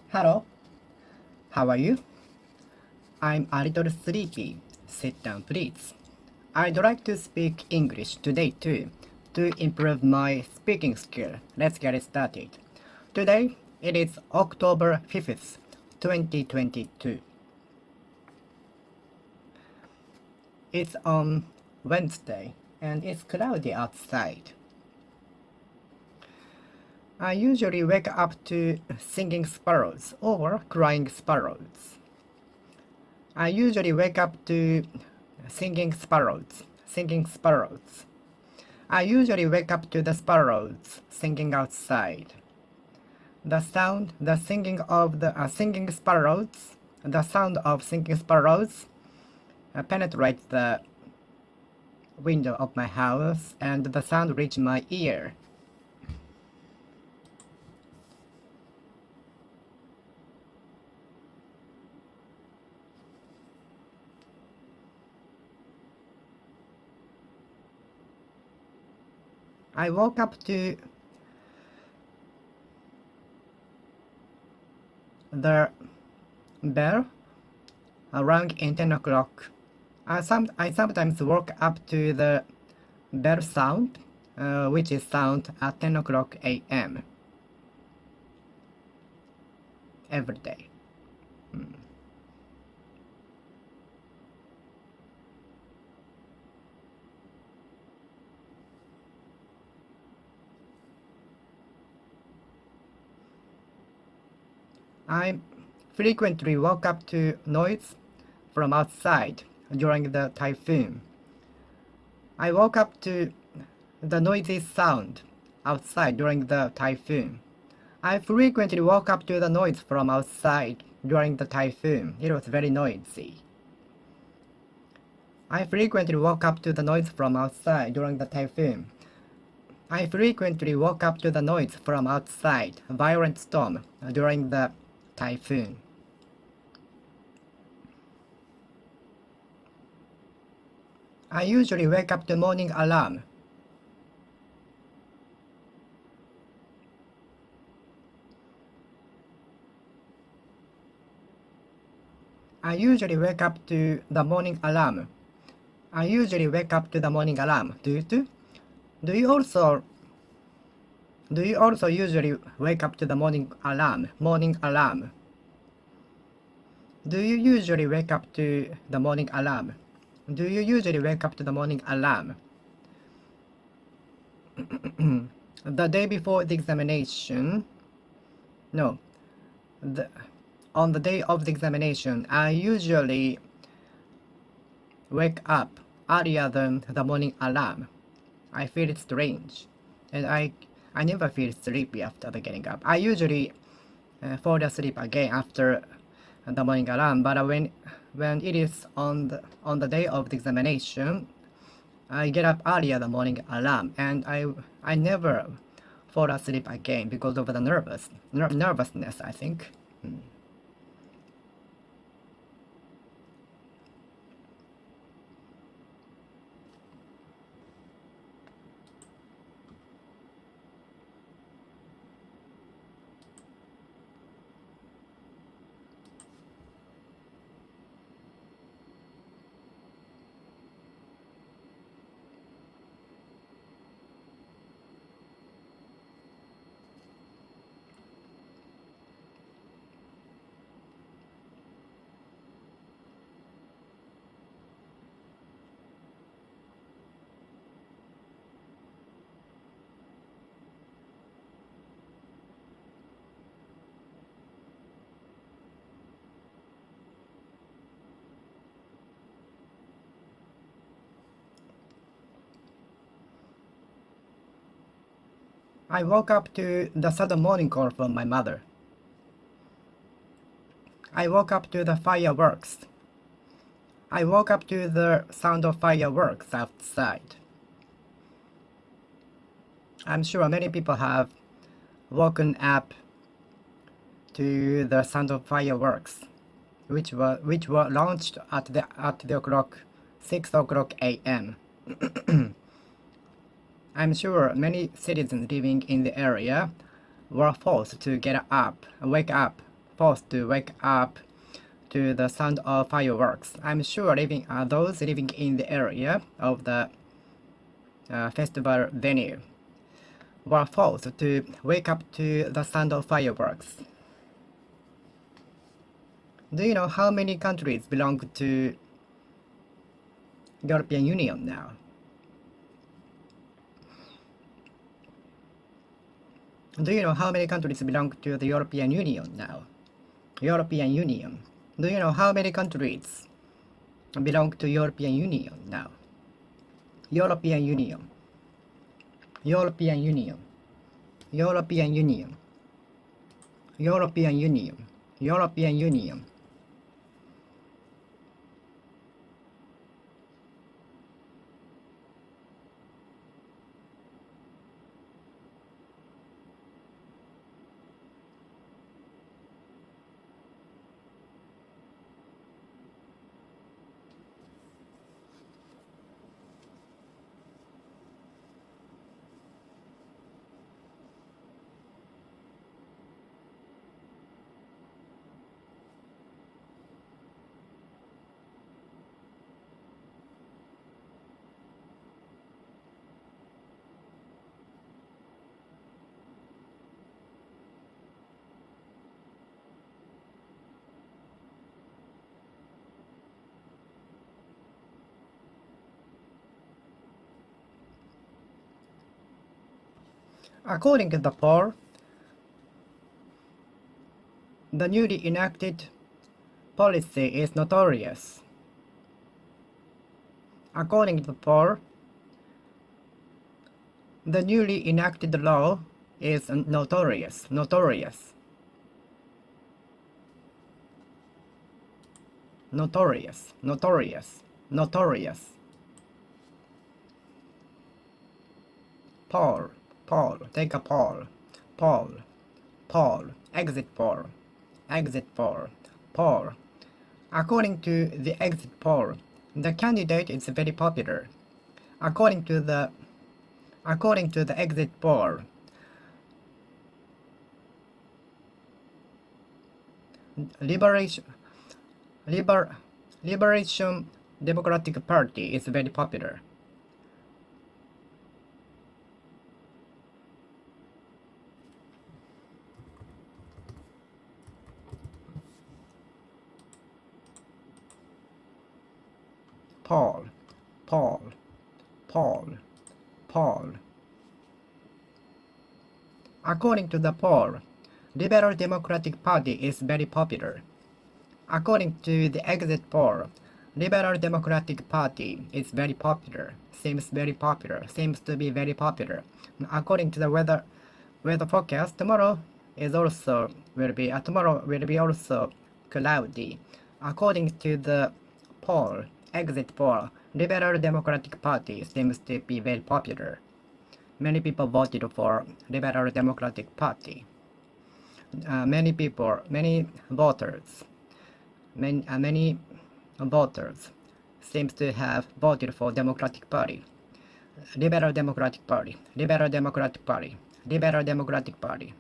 Hello, how are you? I'm a little sleepy. Sit down, please. I'd like to speak English today too, to improve my speaking skill. Let's get started. Today, it is October 5th, 2022. It's on Wednesday, and it's cloudy outside. I usually wake up to singing sparrows or crying sparrows. I usually wake up to singing sparrows. I usually wake up to the sparrows singing outside. The sound of singing sparrows penetrates the window of my house, and the sound reaches my ear. I woke up to the bell rang in 10 o'clock. I sometimes woke up to the bell sound, which is sound at 10 o'clock a.m. every day. I frequently woke up to noise from outside during the typhoon. I woke up to the noisy sound outside during the typhoon. I frequently woke up to the noise from outside during the typhoon. It was very noisy. I frequently woke up to the noise from outside during the typhoon. I frequently woke up to the noise from outside, a violent storm during the typhoon. I usually wake up to morning alarm. I usually wake up to the morning alarm. I usually wake up to the morning alarm. Do you too? Do you also usually wake up to the morning alarm? Do you usually wake up to the morning alarm? Do you usually wake up to the morning alarm? The day before the examination. No. On the day of the examination, I usually wake up earlier than the morning alarm. I feel it strange, and I never feel sleepy after the getting up. I usually fall asleep again after the morning alarm, but when it is on the day of the examination, I get up earlier than morning alarm, and I never fall asleep again because of the nervousness, I think. I woke up to the sudden morning call from my mother. I woke up to the fireworks. I woke up to the sound of fireworks outside. I'm sure many people have woken up to the sound of fireworks, which were launched at the 6 o'clock a.m. I'm sure many citizens living in the area were forced to wake up forced to wake up to the sound of fireworks. I'm sure those living in the area of the festival venue were forced to wake up to the sound of fireworks. Do you know how many countries belong to European Union now? Do you know how many countries belong to the European Union now? European Union. Do you know how many countries belong to European Union now? European Union. European Union. European Union. European Union. European Union. According to the poll, the newly enacted policy is notorious. According to the poll, the newly enacted law is notorious. Notorious. Notorious. Notorious. Notorious. Poll. Poll. Take a poll. Poll. Poll. Exit poll. Exit poll. Poll. According to the exit poll, the candidate is very popular. According to the exit poll, Liberation Democratic Party is very popular. Paul, Paul, Paul, Paul. According to the poll, Liberal Democratic Party is very popular. According to the exit poll, Liberal Democratic Party is very popular. Seems very popular. Seems to be very popular. According to the weather forecast, tomorrow will be also cloudy. According to the poll, exit poll, Liberal Democratic Party seems to be very popular. Many people voted for Liberal Democratic Party. Many voters seems to have voted for Democratic Party. Liberal Democratic Party. Liberal Democratic Party. Liberal Democratic Party.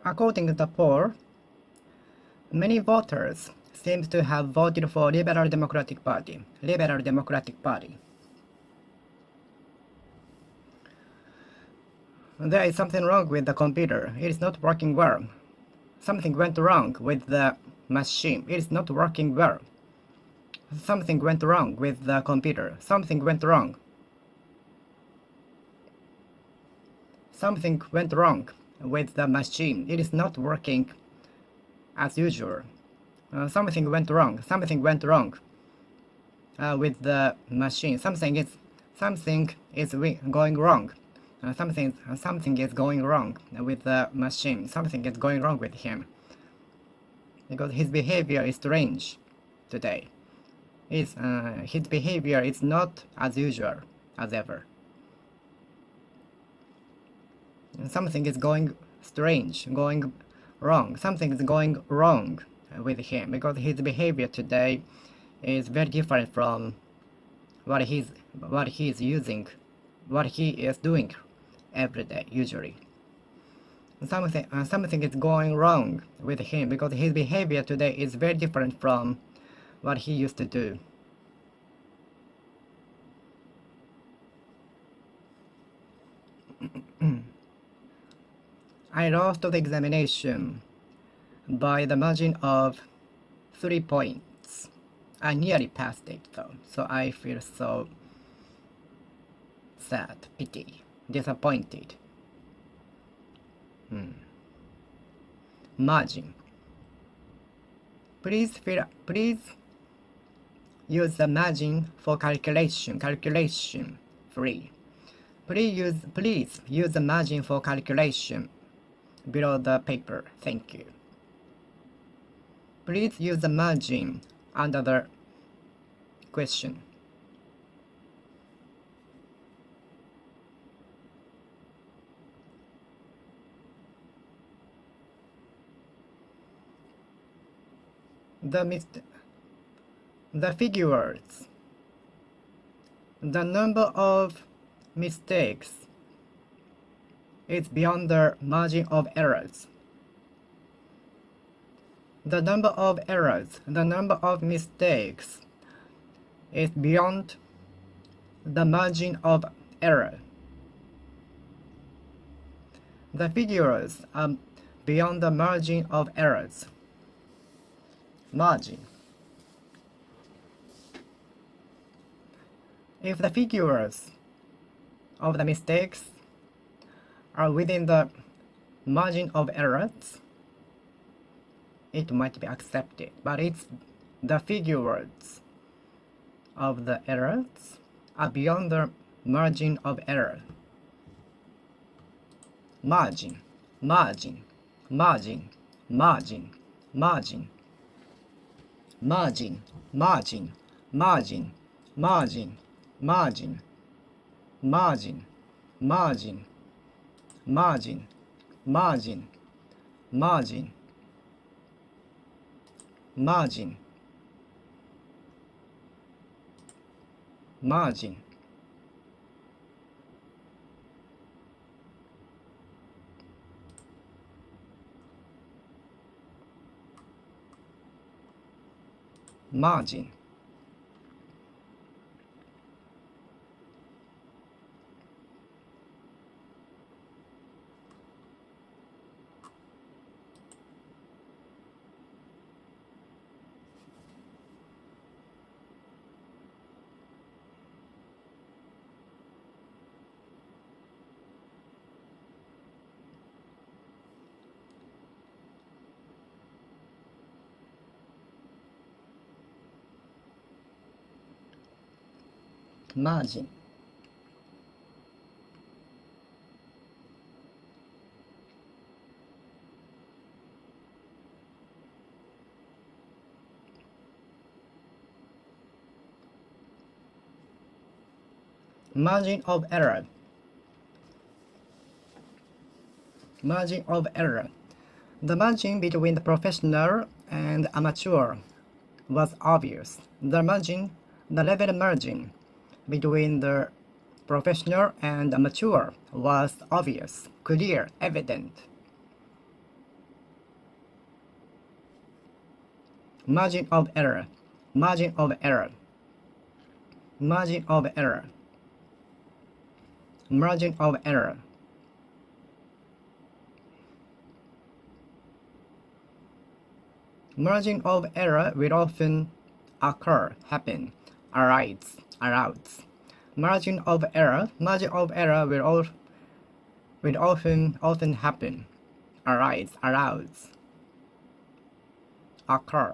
According to the poll, many voters seem to have voted for Liberal Democratic Party. Liberal Democratic Party. There is something wrong with the computer. It is not working well. Something went wrong with the machine. It is not working well. Something went wrong with the computer. Something went wrong. Something went wrong with the machine. It is not working as usual. something went wrong. Something went wrong with the machine. Something is going wrong. Something is going wrong with the machine. Something is going wrong with him because his behavior is strange today. His behavior is not as usual as ever. Something is going strange, going wrong. Something is going wrong with him because his behavior today is very different from what he is doing every day usually. Something is going wrong with him because his behavior today is very different from what he used to do. I lost the examination by the margin of 3 points. I nearly passed it though, so I feel so sad, pity, disappointed. Margin. Please use the margin for calculation free. Please use the margin for calculation below the paper. Thank you. Please use the margin under the question. The figures. The number of mistakes is beyond the margin of errors. The number of mistakes is beyond the margin of error. The figures are beyond the margin of errors. Margin. If the figures of the mistakes are within the margin of errors, it might be accepted, but it's the figures of the errors are beyond the margin of error. Margin, margin, margin, margin, margin, margin, margin, margin, margin, margin, margin, margin, margin, margin, margin, margin, margin, margin, margin, margin of error, margin of error. The margin between the professional and amateur was obvious. The level margin between the professional and amateur was obvious, clear, evident. Margin of error, margin of error, margin of error, margin of error. Margin of error will often happen, arise. Margin of error will often happen, arise, occur.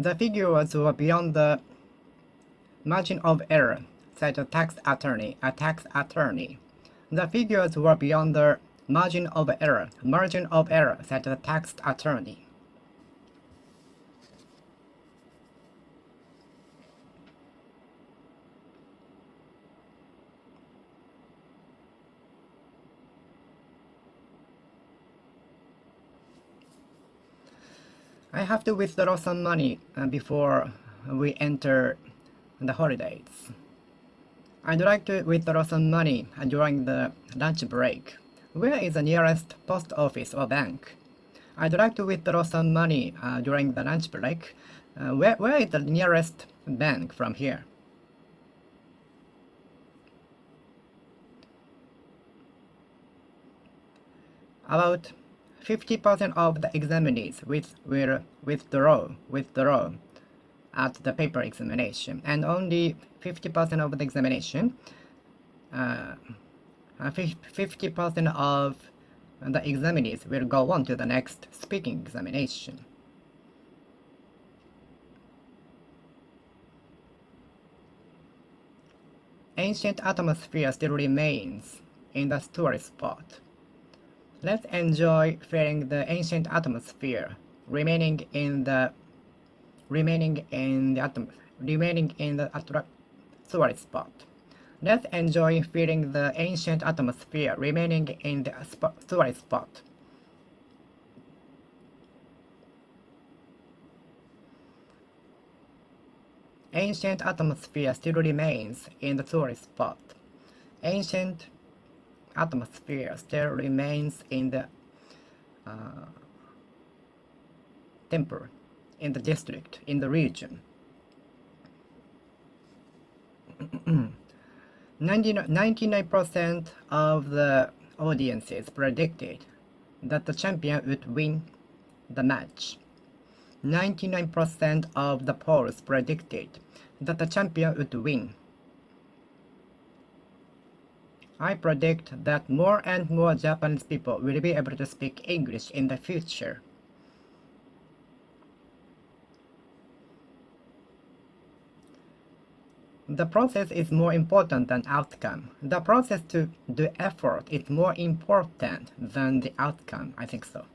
The figures were beyond the margin of error, said a tax attorney. The figures were beyond the margin of error, said the tax attorney. I have to withdraw some money before we enter the holidays. I'd like to withdraw some money during the lunch break. Where is the nearest post office or bank? I'd like to withdraw some money during the lunch break. Where is the nearest bank from here? About 50% of the examinees will withdraw at the paper examination, and only 50% of the examination, 50% of the examinees will go on to the next speaking examination. Ancient atmosphere still remains in the tourist spot. Let's enjoy feeling the ancient atmosphere remaining in the tourist spot. Let's enjoy feeling the ancient atmosphere remaining in the tourist spot. Ancient atmosphere still remains in the tourist spot. Ancient atmosphere still remains in the temple, in the district, in the region. 99% of the audiences predicted that the champion would win the match. 99% of the polls predicted that the champion would win. I predict that more and more Japanese people will be able to speak English in the future. The process is more important than outcome. The process to do effort is more important than the outcome. I think so.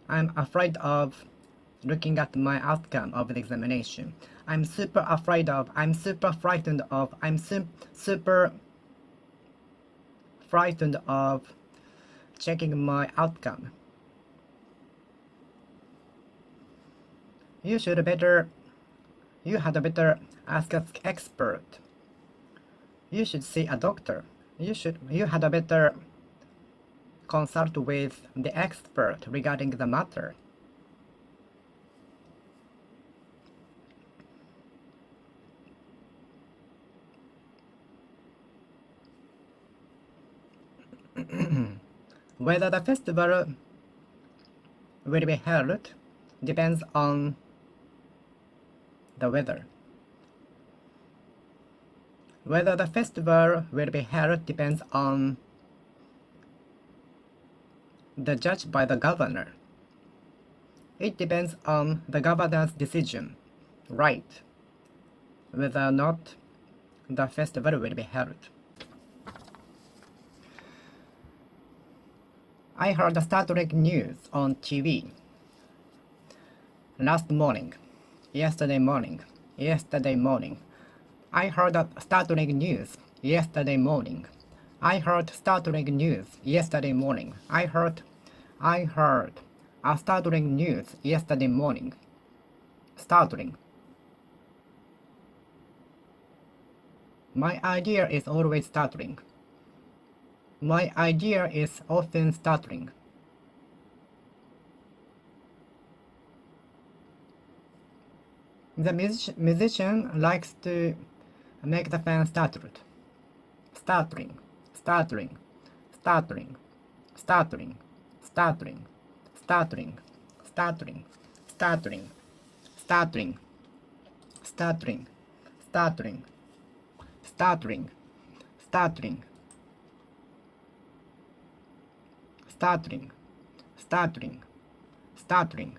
I'm afraid of looking at my outcome of the examination. I'm super frightened of checking my outcome. You had better ask an expert. You should see a doctor. You had better consult with the expert regarding the matter. Whether the festival will be held depends on the weather. Whether the festival will be held depends on the judge by the governor. It depends on the governor's decision, right, whether or not the festival will be held. I heard the startling news on TV yesterday morning. I heard a startling news yesterday morning. I heard a startling news yesterday morning. Startling. My idea is always startling. My idea is often startling. The musician likes to make the fans startled. Startling. Startling. Startling. Startling. Startling. Startling. Startling. Startling. Startling. Startling. Startling. Startling. Startling. Startling. Startling. Startling.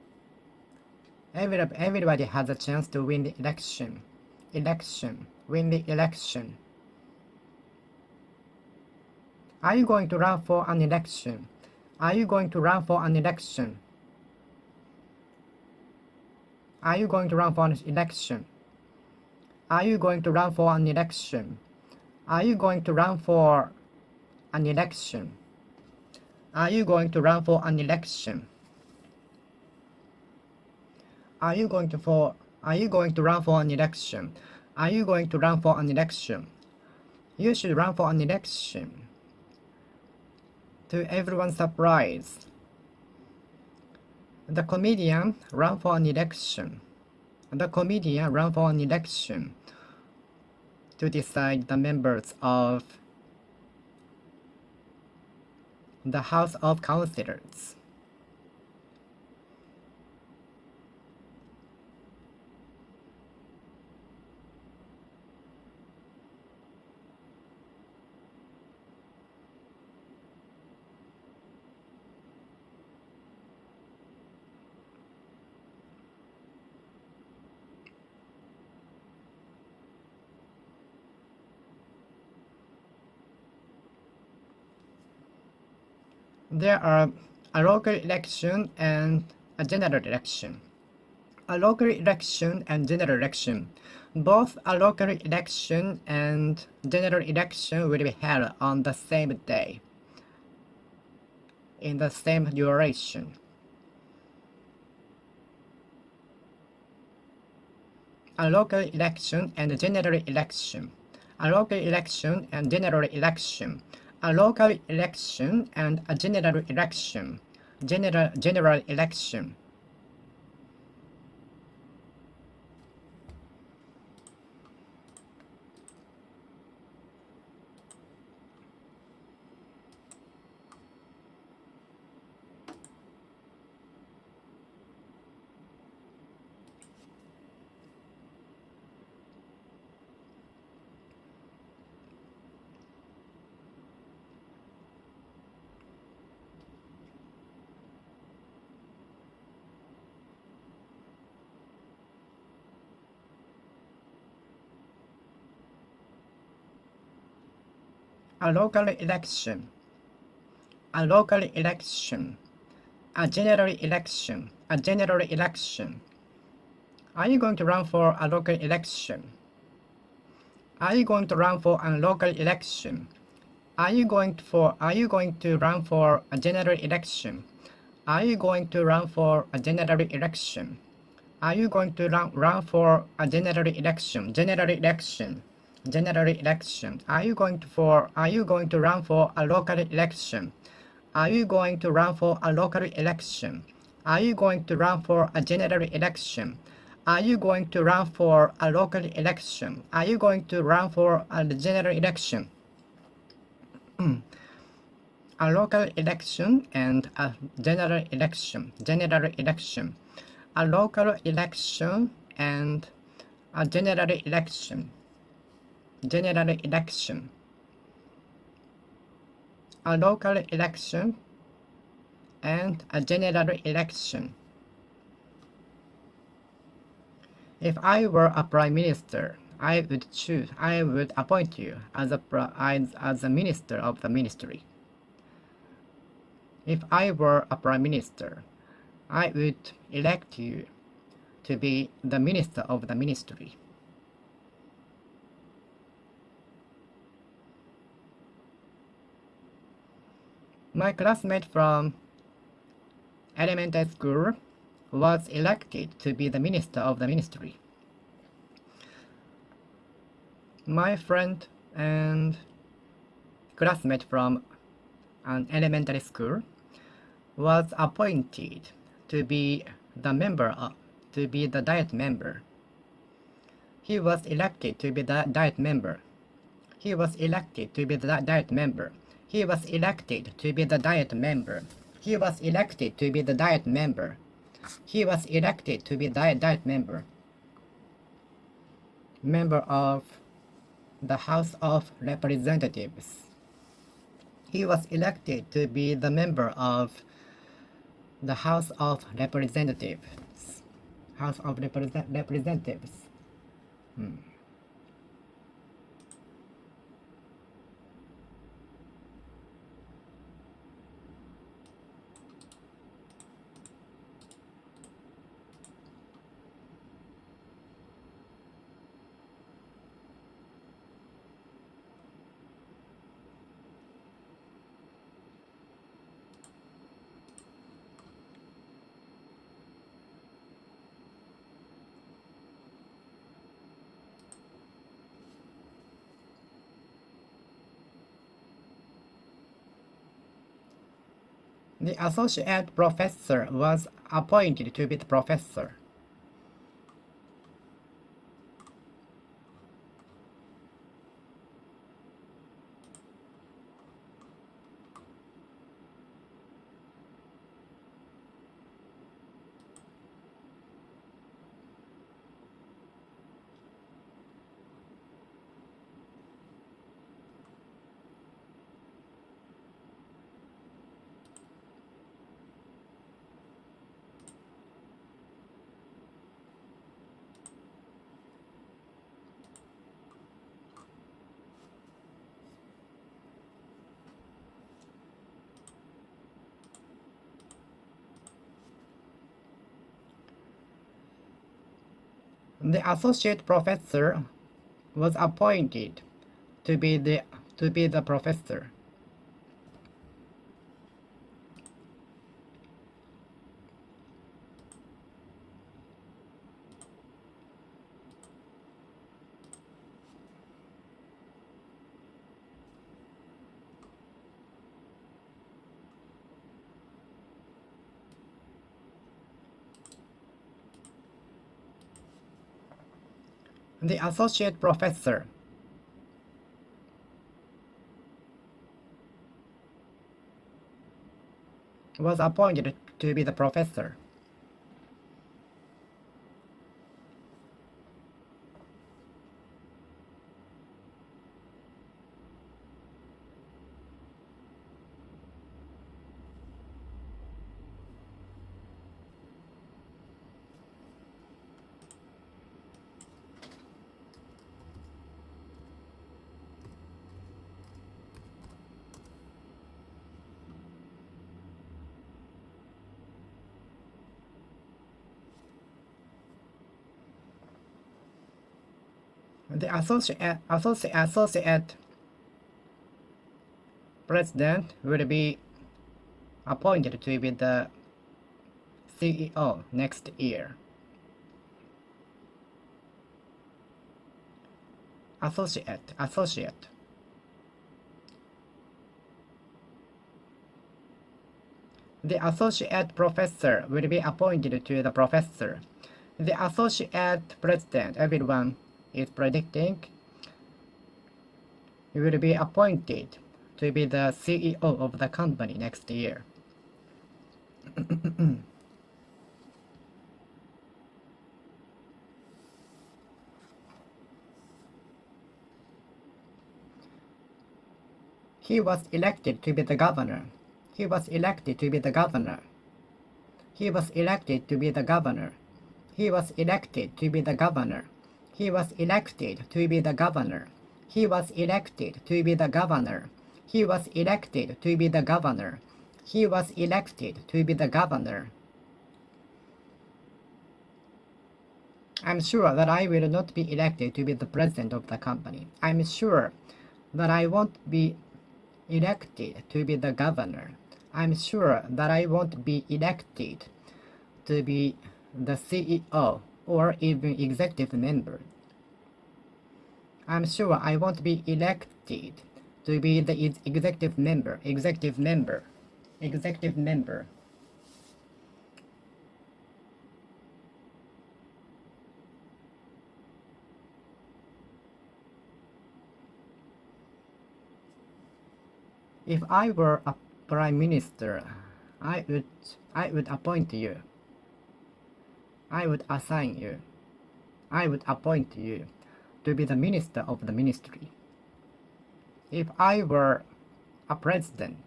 Everybody has a chance to win the election. Win the election. Are you going to run for an election? Are you going to run for an election? Are you going to run for an election? Are you going to run for an election? Are you going to run for an election? Are you going to run for an election? Are you going to run for an election? Are you going to run for an election? You should run for an election. To everyone's surprise, the comedian ran for an election. The comedian ran for an election to decide the members of the House of Councillors. There are a local election and a general election. A local election and general election. Both a local election and general election will be held on the same day, in the same duration. A local election and general election. A local election and general election. A local election and a general election. General election. A local election. A local election. A general election. A general election. Are you going to run for a local election? Are you going to run for a local election? Are you going to run for a general election? Are you going to run for a general election? Are you going to run for a general election? General election. General election. Are you going to run for a local election? Are you going to run for a local election? Are you going to run for a general election? Are you going to run for a local election? Are you going to run for a general election? A local election and a general election. General election. A local election and a general election. General election. A local election and a general election. If I were a prime minister, I would appoint you as a minister of the ministry. If I were a prime minister, I would elect you to be the minister of the ministry. My classmate from elementary school was elected to be the minister of the ministry. My friend and classmate from an elementary school was appointed to be the diet member. He was elected to be the diet member. He was elected to be the diet member. He was elected to be the diet member. He was elected to be the diet member. He was elected to be the diet member. Member of the House of Representatives. He was elected to be the member of the House of Representatives. House of Representatives. The associate professor was appointed to be the professor. The associate professor was appointed to be the professor. The associate professor was appointed to be the professor. The associate president will be appointed to be the CEO next year. Associate. The associate professor will be appointed to the professor. The associate president, everyone is predicting, will be appointed to be the CEO of the company next year. He was elected to be the governor. He was elected to be the governor. He was elected to be the governor. He was elected to be the governor. He was elected to be the governor. He was elected to be the governor. He was elected to be the governor. He was elected to be the governor. I'm sure that I will not be elected to be the president of the company. I'm sure that I won't be elected to be the governor. I'm sure that I won't be elected to be the CEO or even executive member. I'm sure I won't be elected to be the executive member. If I were a prime minister, I would appoint you. I would assign you. I would appoint you to be the minister of the ministry. If I were a president,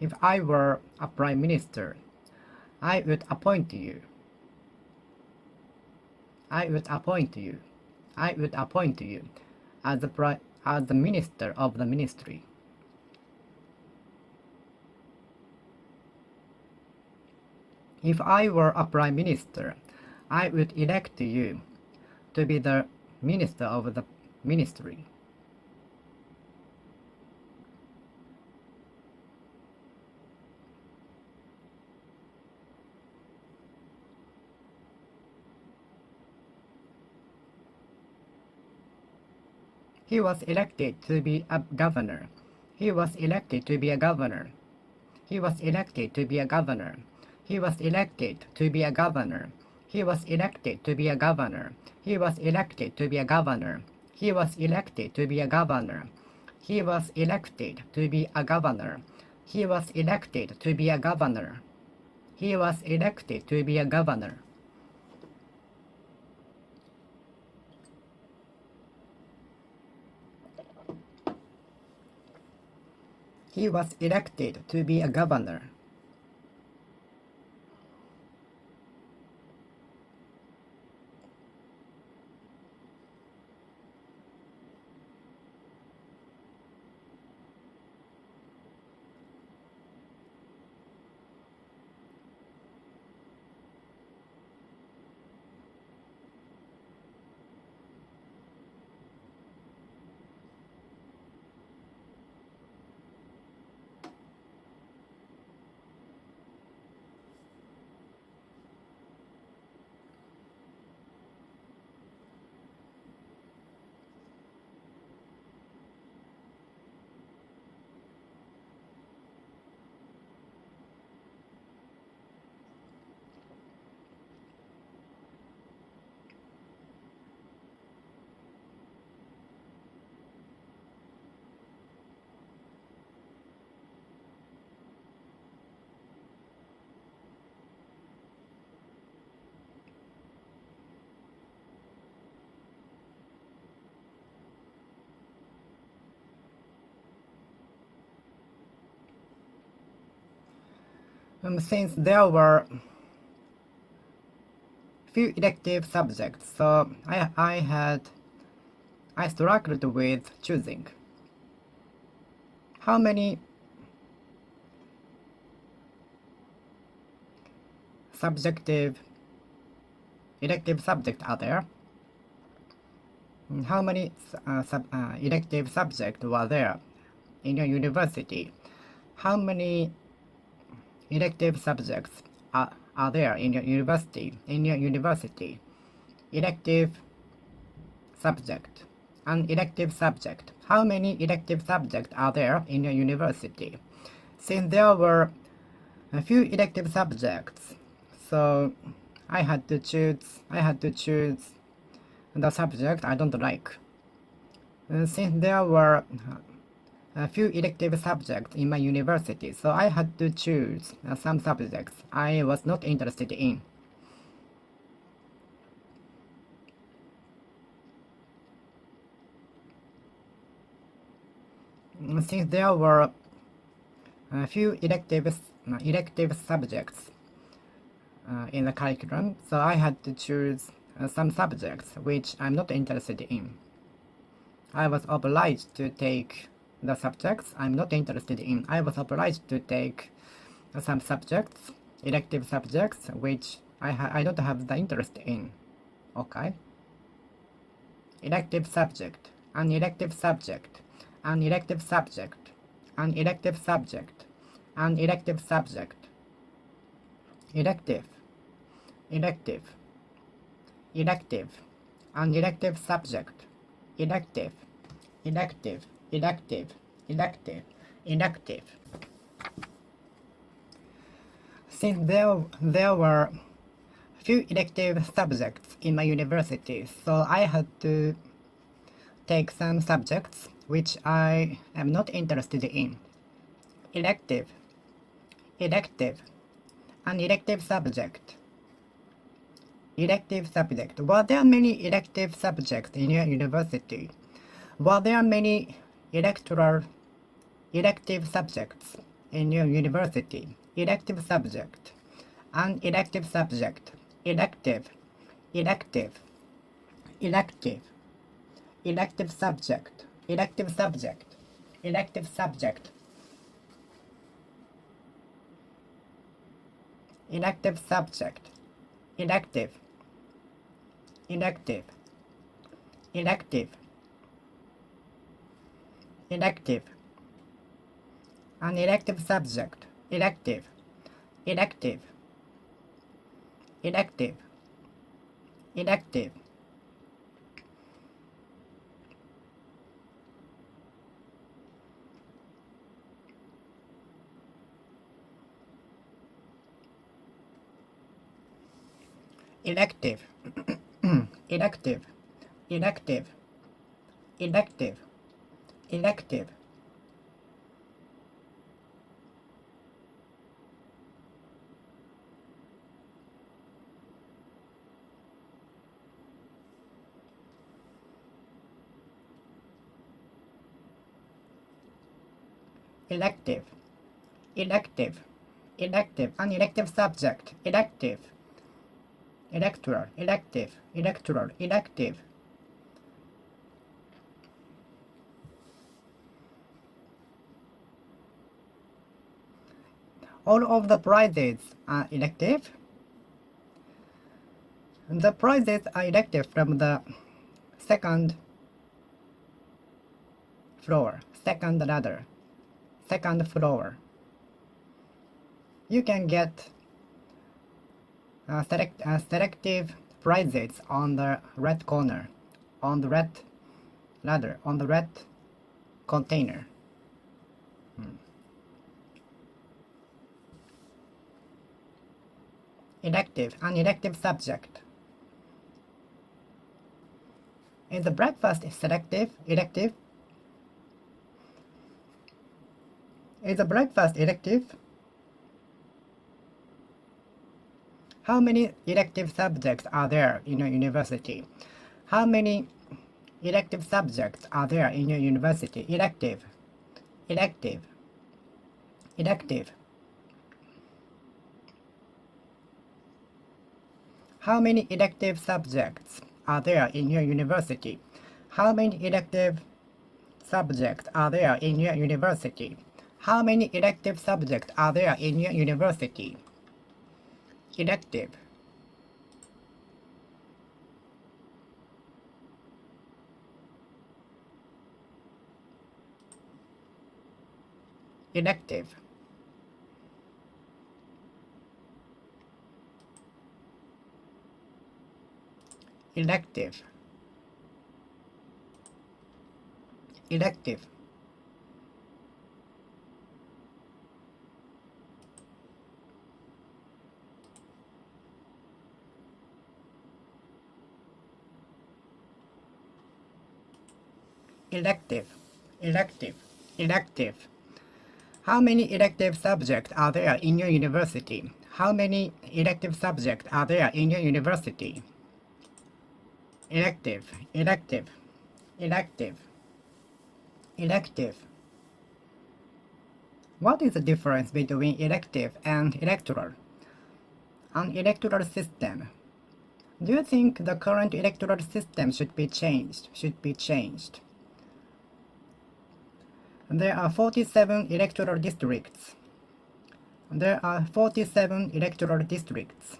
if I were a prime minister, I would appoint you. I would appoint you. I would appoint you as the minister of the ministry. If I were a prime minister, I would elect you to be the minister of the ministry. He was elected to be a governor. He was elected to be a governor. He was elected to be a governor. He was elected to be a governor. He was elected to be a governor. He was elected to be a governor. He was elected to be a governor. He was elected to be a governor. He was elected to be a governor. He was elected to be a governor. He was elected to be a governor. Since there were few elective subjects, so I struggled with choosing how many elective subjects are there. How many elective subjects were there in your university? How many elective subjects are there in your university? Elective subject. An elective subject. How many elective subjects are there in your university? Since there were a few elective subjects, so I had to choose the subject I don't like. Since there were a few elective subjects in my university, so I had to choose some subjects I was not interested in. Since there were a few elective subjects in the curriculum, so I had to choose some subjects which I'm not interested in. I was obliged to take the subjects I'm not interested in. I was obliged to take some subjects, elective subjects, which I don't have the interest in. Okay? Elective subject, an elective subject, an elective subject, an elective subject, an elective subject, elective, elective, elective, an elective subject, elective, elective, elective, elective, elective. Since there were few elective subjects in my university, so I had to take some subjects which I am not interested in. Elective, elective, an elective subject. Elective subject. Were there many elective subjects in your university? Were there many elective subjects in your university? Elective subject. An elective subject. Elective. Elective. elective, elective subject, elective subject, elective subject, elective subject, elective, elective, elective, elective, an elective subject, elective, elective, elective, elective, elective, elective, elective, elective, elective, elective, elective, elective, an elective subject, elective, electoral, elective, electoral, elective, all of the prizes are elective. The prizes are elective from the second floor, second ladder, second floor. You can get selective prizes on the red corner, on the red ladder, on the red container. Elective, an elective subject. Is the breakfast selective, elective? Is the breakfast elective? How many elective subjects are there in your university? How many elective subjects are there in your university? Elective, elective, elective. How many elective subjects are there in your university? How many elective subjects are there in your university? How many elective subjects are there in your university? Elective. Elective. Elective. Elective. Elective. Elective. Elective. How many elective subjects are there in your university? How many elective subjects are there in your university? Elective, elective, elective, elective. What is the difference between elective and electoral? An electoral system. Do you think the current electoral system should be changed? There are 47 electoral districts. There are 47 electoral districts.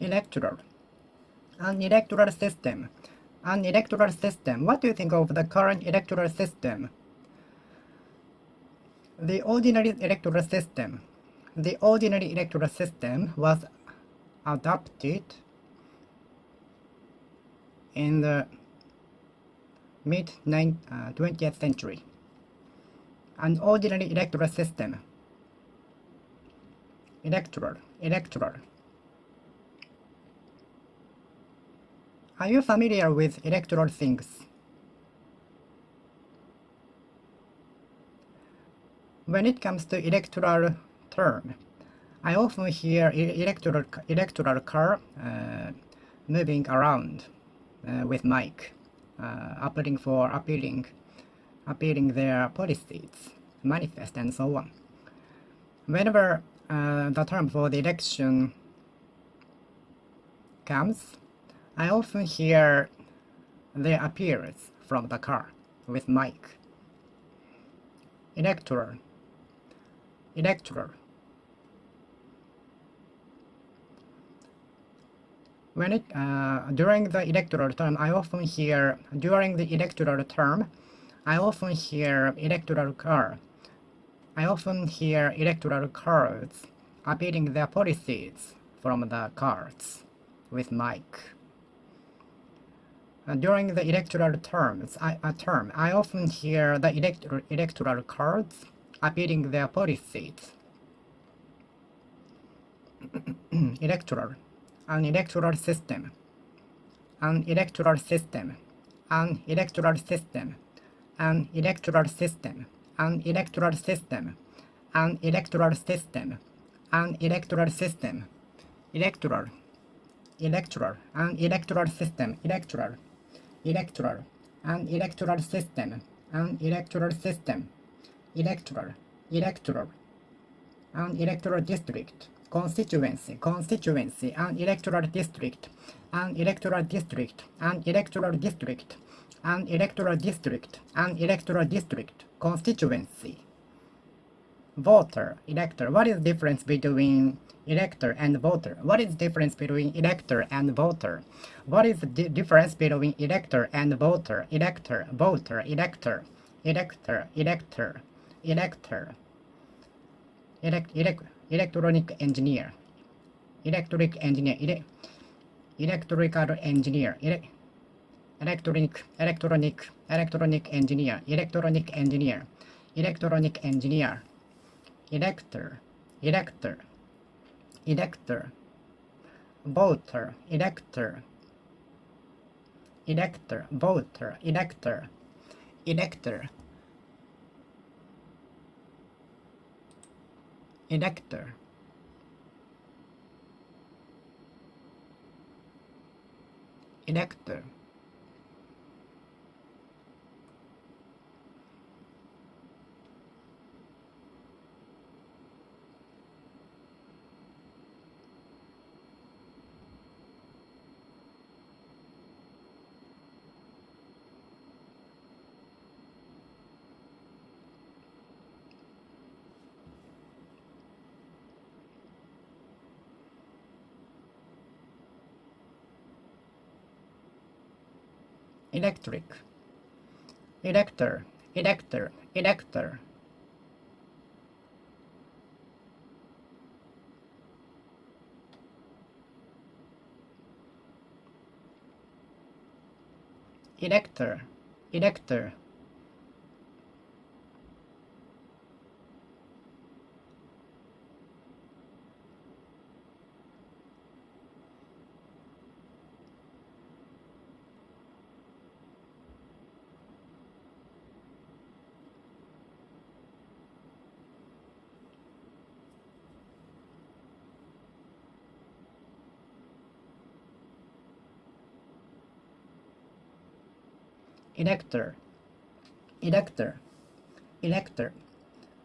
Electoral. An electoral system. An electoral system. What do you think of the current electoral system? The ordinary electoral system. The ordinary electoral system was adopted in the mid 20th century. An ordinary electoral system. Electoral. Are you familiar with electoral things? When it comes to electoral term, I often hear electoral car moving around with mic, appealing their policies, manifest, and so on. Whenever the term for the election comes, I often hear their appearance from the car with mic. Electoral. When it during the electoral term, I often hear electoral car. I often hear electoral cards appealing their policies from the cards with mic. During the electoral I often hear the electoral cards appealing their policies. Electoral. An electoral system. An electoral system. An electoral system. An electoral system. An electoral system. An electoral system. An electoral system. Electoral. An electoral system. Electoral. An electoral system. An electoral system. Electoral. An electoral district. Constituency. An electoral district. An electoral district. An electoral district. An electoral district. An electoral district. Constituency. Voter. Elector. What is the difference between elector and voter? What is the difference between elector and voter? What is the difference between elector and voter? Elector. Electronic engineer. Electrical engineer. Electronic engineer. Elector. Voter. Elector. Electric.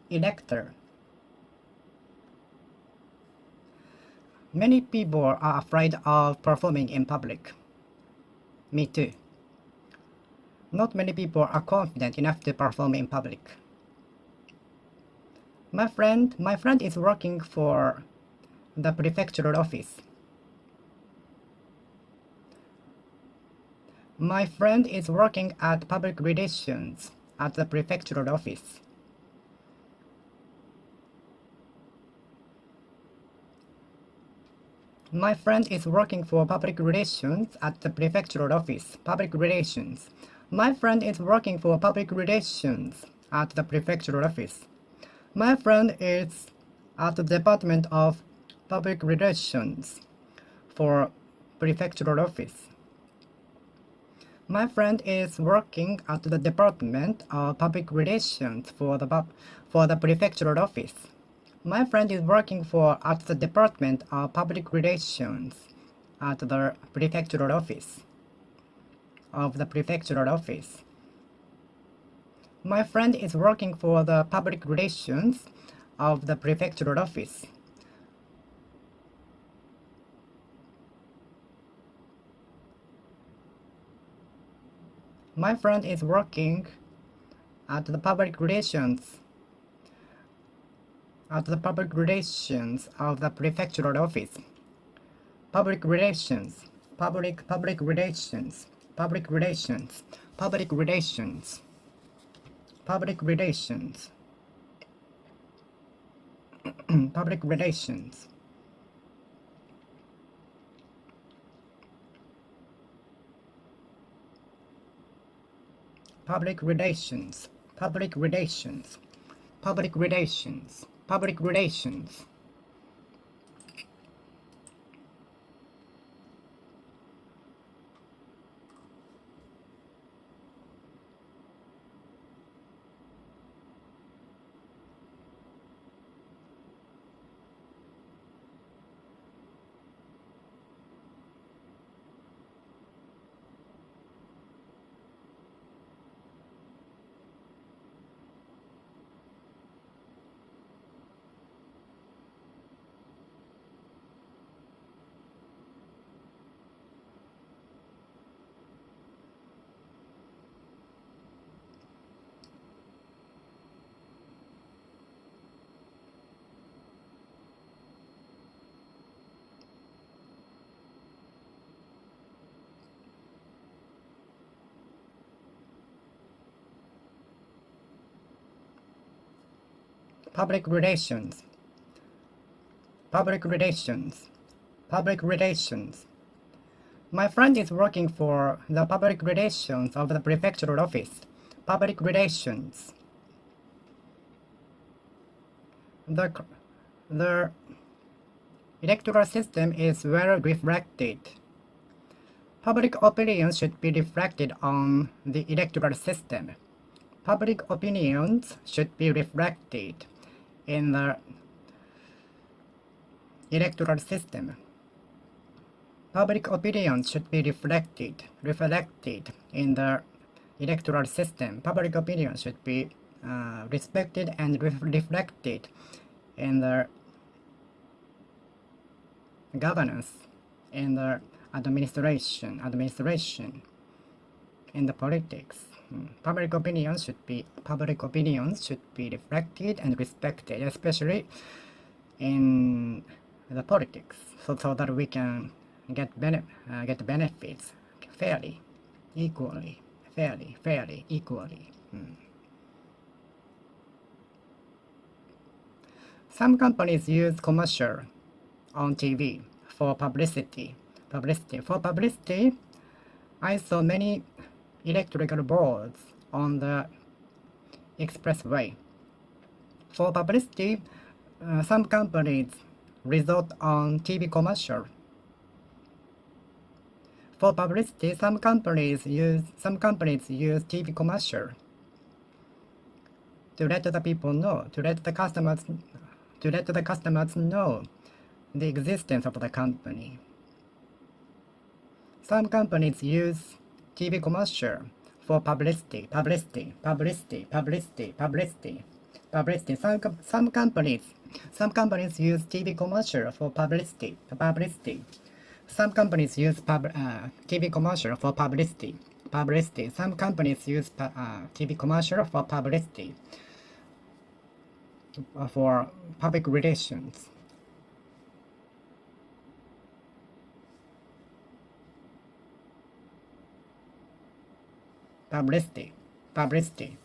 Elector. Many people are afraid of performing in public. Me too. Not many people are confident enough to perform in public. My friend is working for the prefectural office. My friend is working at public relations at the prefectural office. My friend is working for public relations at the prefectural office. Public relations. My friend is working for public relations at the prefectural office. My friend is at the Department of Public Relations for prefectural office. My friend is working at the Department of Public Relations for the prefectural office. My friend is working at the Department of Public Relations at the prefectural office. My friend is working for the public relations of the prefectural office. My friend is working at the public relations of the prefectural office. Public relations, public relations, public relations, public relations, public relations, public relations. Public relations, public relations, public relations, public relations. Public relations, public relations, public relations. My friend is working for the public relations of the prefectural office. Public relations. The electoral system is well reflected. Public opinion should be reflected on the electoral system. Public opinions should be reflected in the electoral system. Public opinion should be reflected in the electoral system. Public opinion should be respected and reflected in the governance, in the administration, in the politics. Public opinions should be reflected and respected, especially in the politics, so that we can get benefits fairly, equally. Some companies use commercial on TV for publicity. For publicity, I saw many electrical boards on the expressway. For publicity, some companies resort on TV commercial. For publicity, some companies use TV commercial to let the people know, to let the customers know the existence of the company. Some companies use TV commercial for publicity. Some companies use TV commercial for publicity. Some companies use TV commercial for publicity. Some companies use TV commercial for publicity, for public relations. Publicity. Publicity.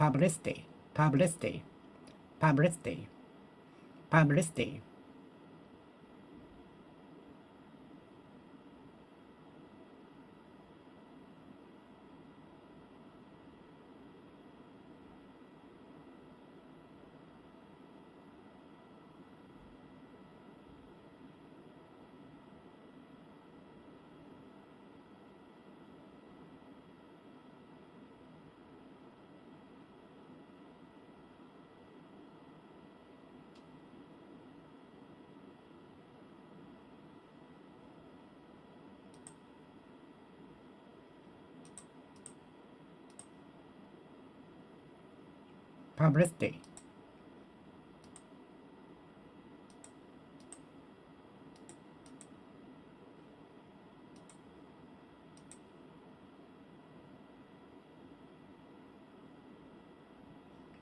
publicity, publicity, publicity, publicity, publicity,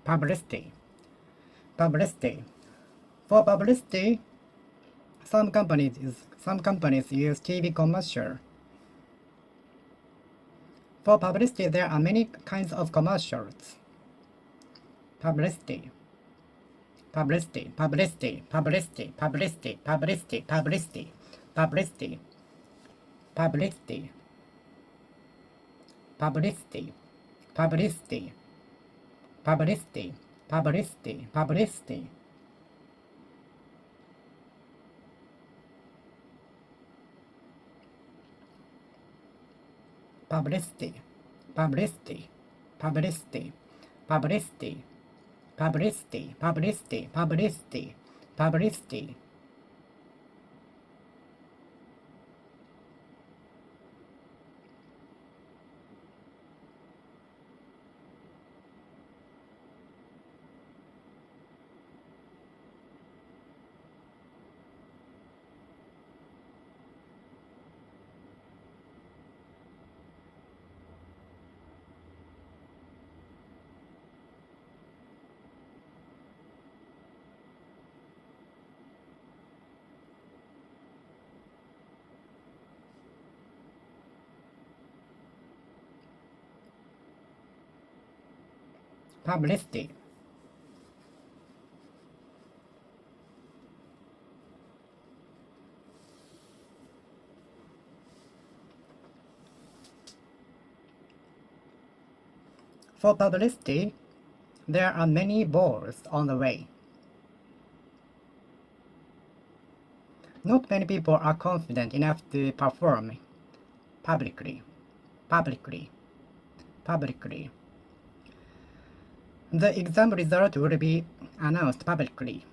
publicity, publicity. For publicity, some companies use TV commercial. For publicity, there are many kinds of commercials. Publicity, publicity, publicity, publicity, publicity, publicity, publicity, publicity, publicity, publicity, publicity, publicity, publicity, publicity. Publicity, publicity, publicity, publicity, publicity, publicity, publicity, publicity. Publicity, for publicity, there are many balls on the way. Not many people are confident enough to perform publicly, publicly, publicly. The exam result will be announced publicly.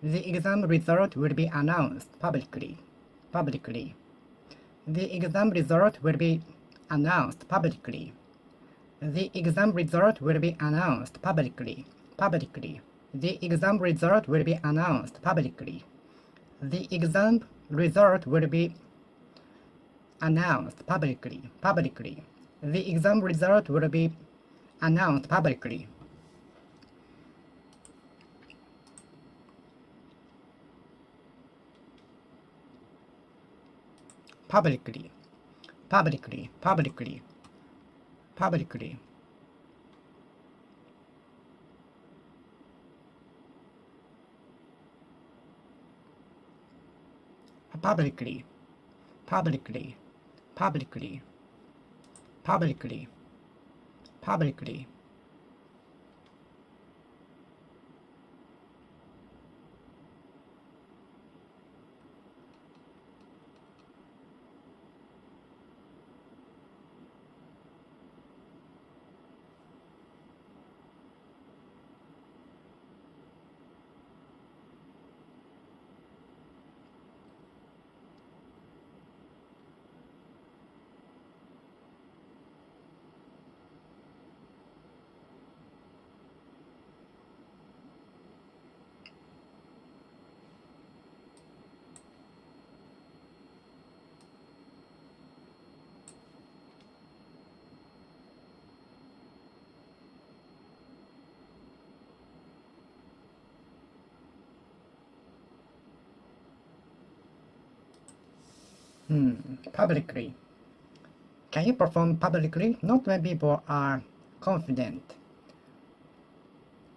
The exam result will be announced publicly, publicly. The exam result will be announced publicly. The exam result will be announced publicly, publicly. The exam result will be announced publicly. The exam result will be announced publicly, publicly. The exam result will be announced publicly. Publicly, publicly, publicly, publicly. Publicly, publicly, publicly, publicly, publicly. Publicly. Can you perform publicly? Not many people are confident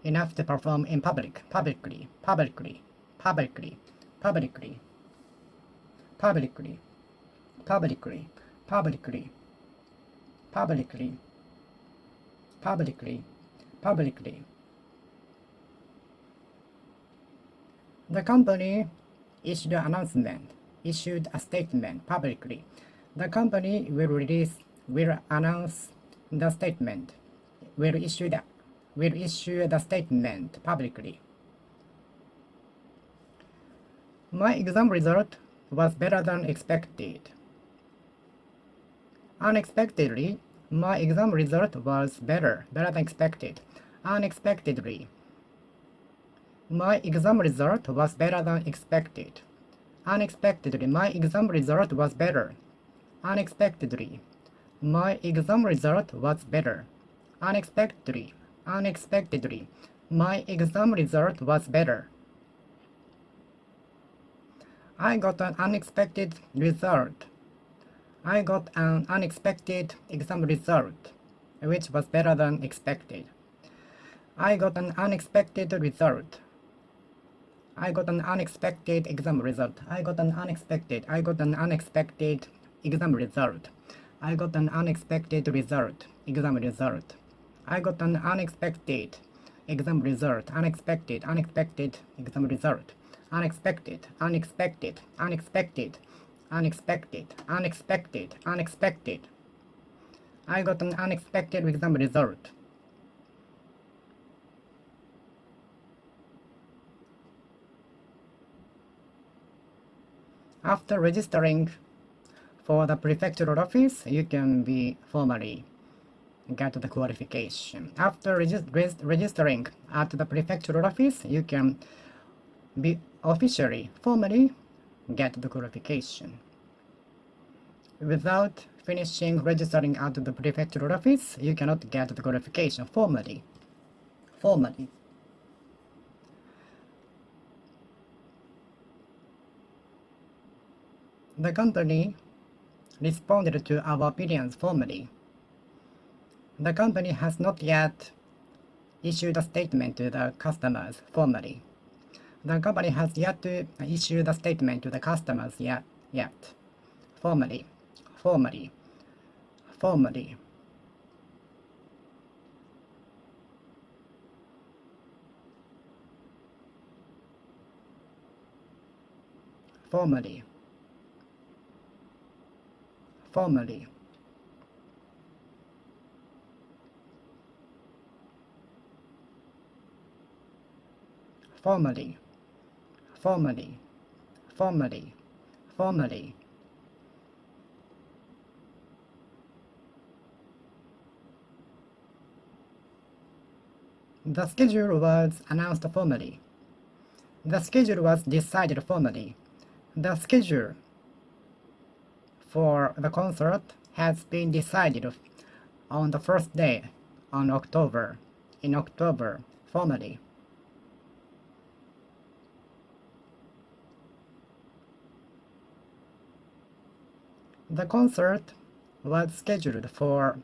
enough to perform in publicly, publicly, publicly, publicly, publicly, publicly, publicly, publicly, publicly, publicly. The company issued an announcement, issued a statement publicly. The company will announce the statement, will issue the statement publicly. My exam result was better than expected. Unexpectedly, my exam result was better than expected. Unexpectedly, my exam result was better than expected. Unexpectedly, my exam result was better. Unexpectedly, my exam result was better. Unexpectedly, my exam result was better. I got an unexpected result. I got an unexpected exam result, which was better than expected. I got an unexpected result. I got an unexpected exam result. I got an unexpected exam result. I got an unexpected exam result. I got an unexpected exam result. Unexpected exam result. Unexpected I got an unexpected exam result. After registering for the prefectural office, you can be formally get the qualification. After registering at the prefectural office, you can be officially, formally get the qualification. Without finishing registering at the prefectural office, you cannot get the qualification formally. The company responded to our opinions formally. The company has not yet issued a statement to the customers formally. The company has yet to issue the statement to the customers yet. Formally. The schedule was announced formally. The schedule was decided formally. The schedule for the concert has been decided on the first day in October, formally. The concert was scheduled for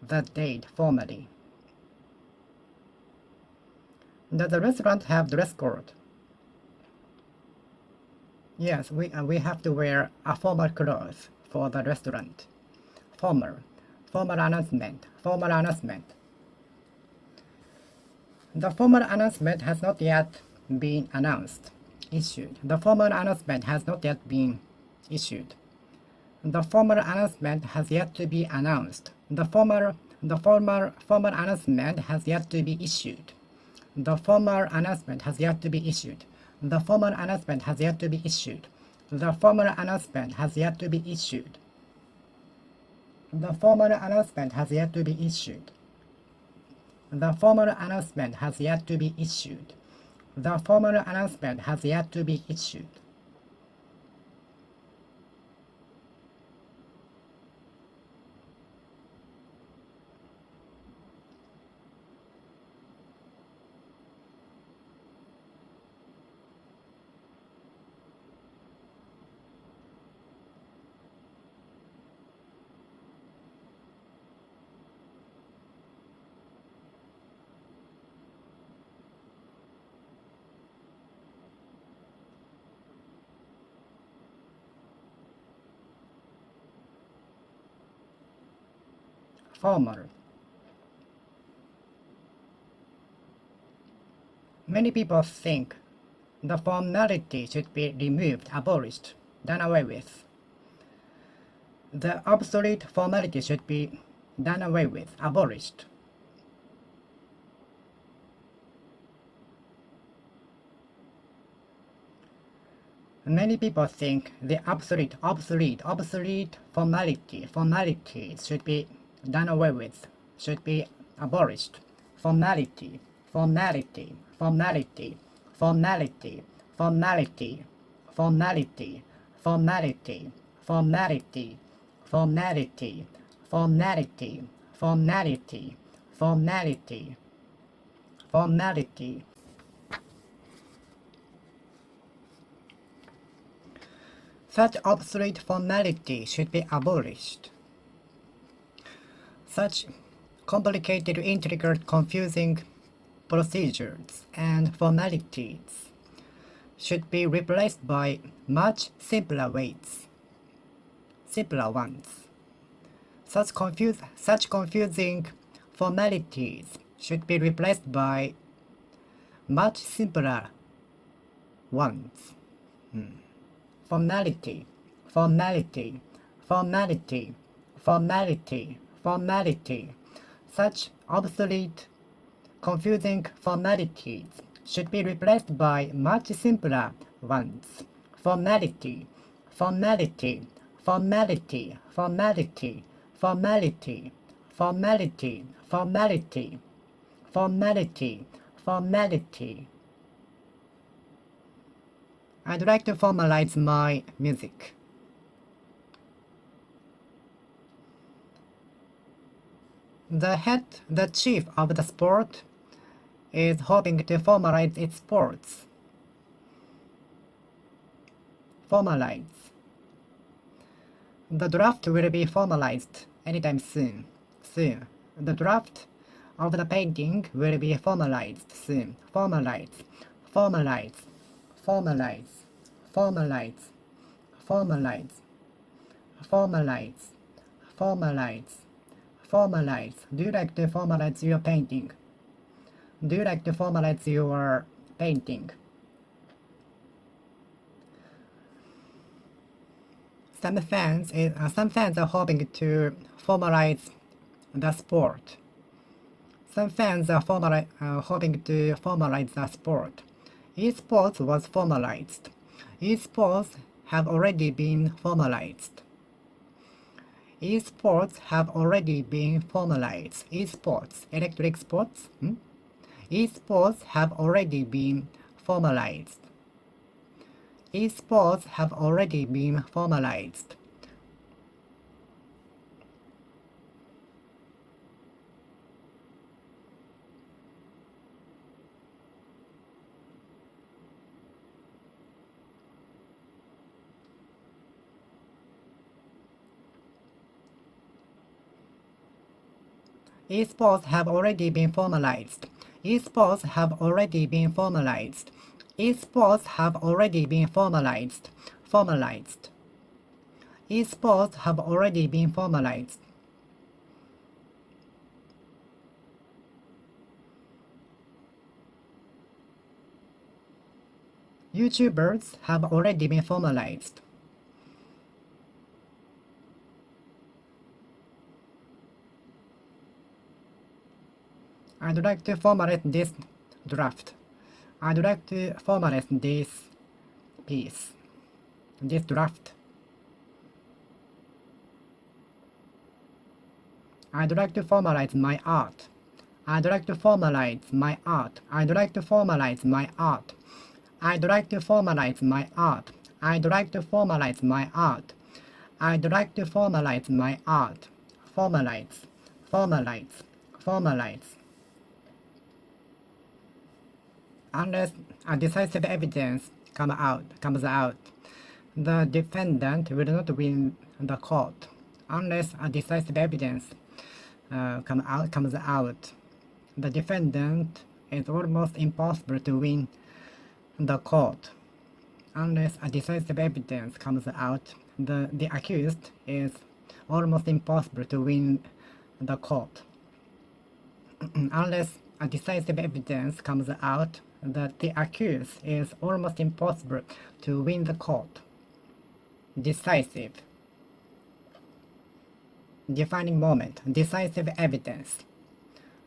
that date formally. Does the restaurant have dress code? Yes, we have to wear a formal clothes for the restaurant. Formal announcement. The formal announcement has not yet been issued. The formal announcement has not yet been issued. The formal announcement has yet to be announced. The formal announcement has yet to be issued. The formal announcement has yet to be issued. The formal announcement has yet to be issued. The formal announcement has yet to be issued. The formal announcement has yet to be issued. The formal announcement has yet to be issued. The formal announcement has yet to be issued. formal. Many people think the formality should be removed, abolished, done away with. The obsolete formality should be done away with, abolished. Many people think the obsolete formalities should be done away with, should be abolished. Formality, formality, formality, formality, formality, formality, formality, formality, formality, formality, formality, formality, formality. Such obsolete formality should be abolished. Such complicated, intricate, confusing procedures and formalities should be replaced by much simpler ways, simpler ones. Such confusing formalities should be replaced by much simpler ones. Formality, formality, formality, formality, formality. Such obsolete, confusing formalities should be replaced by much simpler ones. Formality, formality, formality, formality, formality, formality, formality, formality, formality. I'd like to formalize my music. The chief of the sport is hoping to formalize its sports. Formalize. The draft will be formalized anytime soon. Soon. The draft of the painting will be formalized soon. Formalize. Formalize. Formalize. Formalize. Formalize. Formalize. Formalize. Formalize. Do you like to formalize your painting? Do you like to formalize your painting? Some fans are hoping to formalize the sport. Some fans are hoping to formalize the sport. Esports was formalized. Esports have already been formalized. Esports have already been formalized. Esports, electric sports. Esports have already been formalized. Esports have already been formalized. Esports have already been formalized. Esports have already been formalized. Esports have already been formalized. Formalized. Esports have already been formalized. YouTubers have already been formalized. I'd like to formalize this draft. I'd like to formalize this piece, this draft. I'd like to formalize my art. I'd like to formalize my art. I'd like to formalize my art. I'd like to formalize my art. I'd like to formalize my art. I'd like to formalize my art. Formalize, formalize, formalize. Unless a decisive evidence comes out, the defendant will not win the court. Unless a decisive evidence comes out, the defendant is almost impossible to win the court. Unless a decisive evidence comes out, the accused is almost impossible to win the court. Unless a decisive evidence comes out that the accused is almost impossible to win the court. Decisive. Defining moment. Decisive evidence.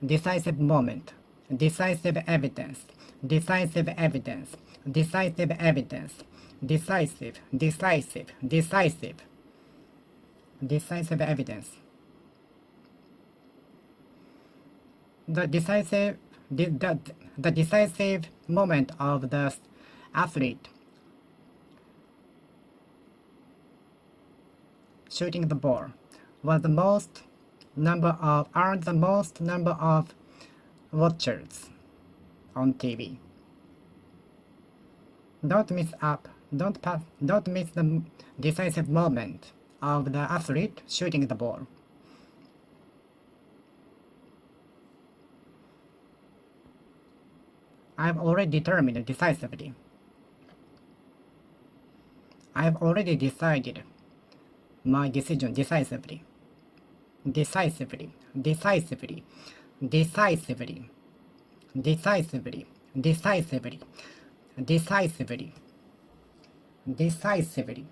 Decisive moment. Decisive evidence. Decisive evidence. Decisive evidence. Decisive. Decisive. Decisive. Decisive evidence. The decisive moment of the athlete shooting the ball was the most number of watchers on TV. Don't miss the decisive moment of the athlete shooting the ball. I've already determined decisively. I've already decided my decision decisively. Decisively. Decisively. Decisively. Decisively. Decisively. Decisively. Decisively.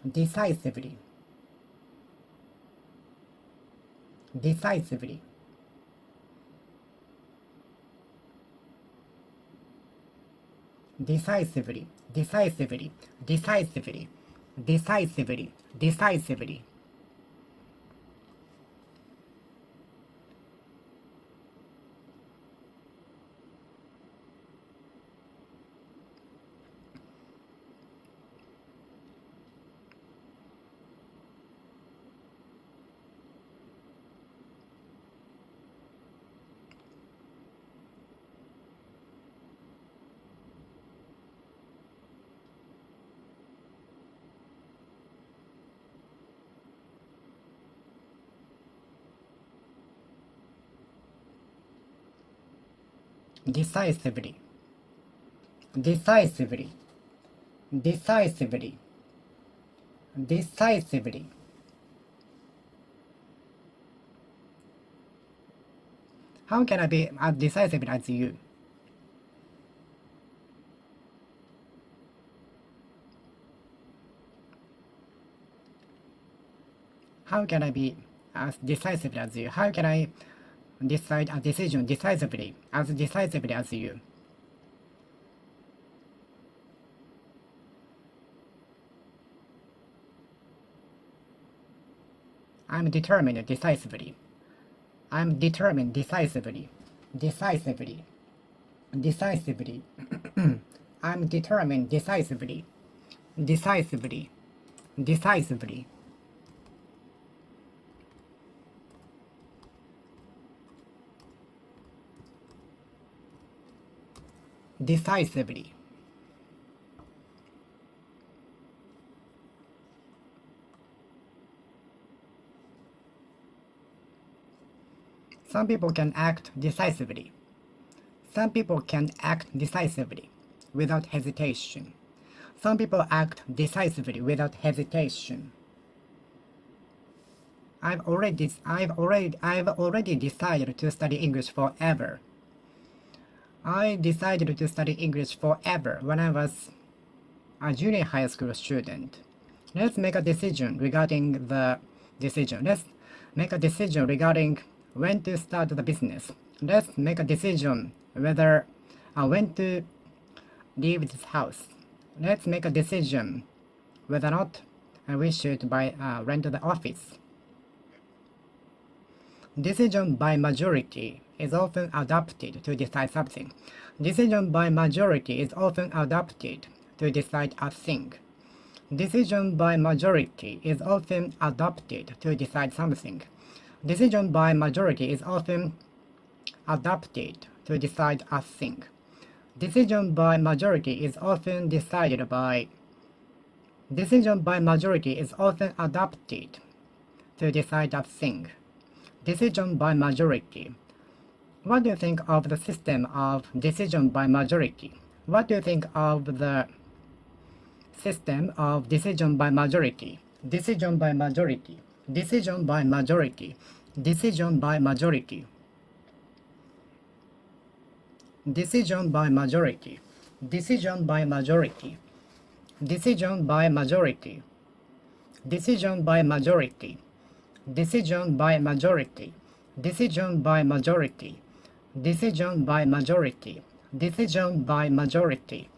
Decisively. Decisively. Decisively, decisively, decisively, decisively, decisively. Decisively, decisively, decisively, decisively. How can I be as decisive as you? How can I be as decisive as you? How can I decide a decision decisively as you? I'm determined decisively. I'm determined decisively. Decisively. Decisively. I'm determined decisively. Decisively. Decisively. Decisively. Some people can act decisively. Some people can act decisively without hesitation. Some people act decisively without hesitation. I've already decided to study English forever. I decided to study English forever when I was a junior high school student. Let's make a decision regarding the decision. Let's make a decision regarding when to start the business. Let's make a decision whether when to leave this house. Let's make a decision whether or not we should rent the office. Decision by majority is often adopted to decide something. Decision by majority is often adopted to decide a thing. Decision by majority is often adopted to decide something. Decision by majority is often adopted to decide a thing. Decision by majority is often decided by. Decision by majority is often adopted to decide a thing. Decision by majority. What do you think of the system of decision by majority? What do you think of the system of decision by majority? Decision by majority. Decision by majority. decision by majority, decision by majority, decision by majority, decision by majority, decision by majority, decision by majority, decision by majority, decision by majority, decision by majority,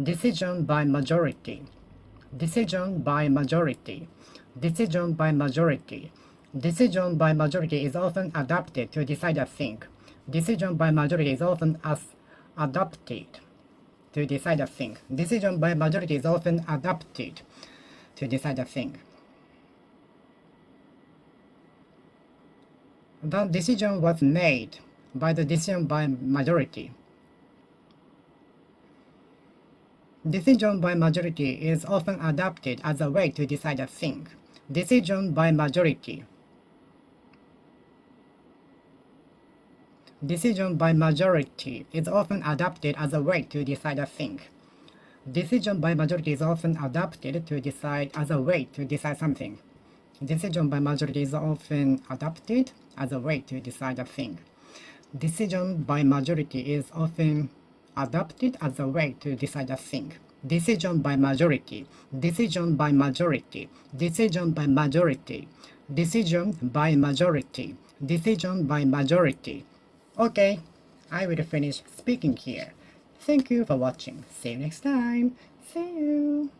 decision by majority, decision by majority, decision by majority. Decision by majority is often adopted to decide a thing. Decision by majority is often adopted to decide a thing. Decision by majority is often adopted to decide a thing. The decision was made by the decision by majority. Decision by majority is often adopted as a way to decide a thing. Decision by majority. Decision by majority is often adopted as a way to decide a thing. Decision by majority is often adopted to decide as a way to decide something. Decision by majority is often adopted as a way to decide a thing. Decision by majority is often adopted as a way to decide a thing. Decision by majority, decision by majority, decision by majority, decision by majority, decision by majority. Okay, I will finish speaking here. Thank you for watching. See you next time. See you.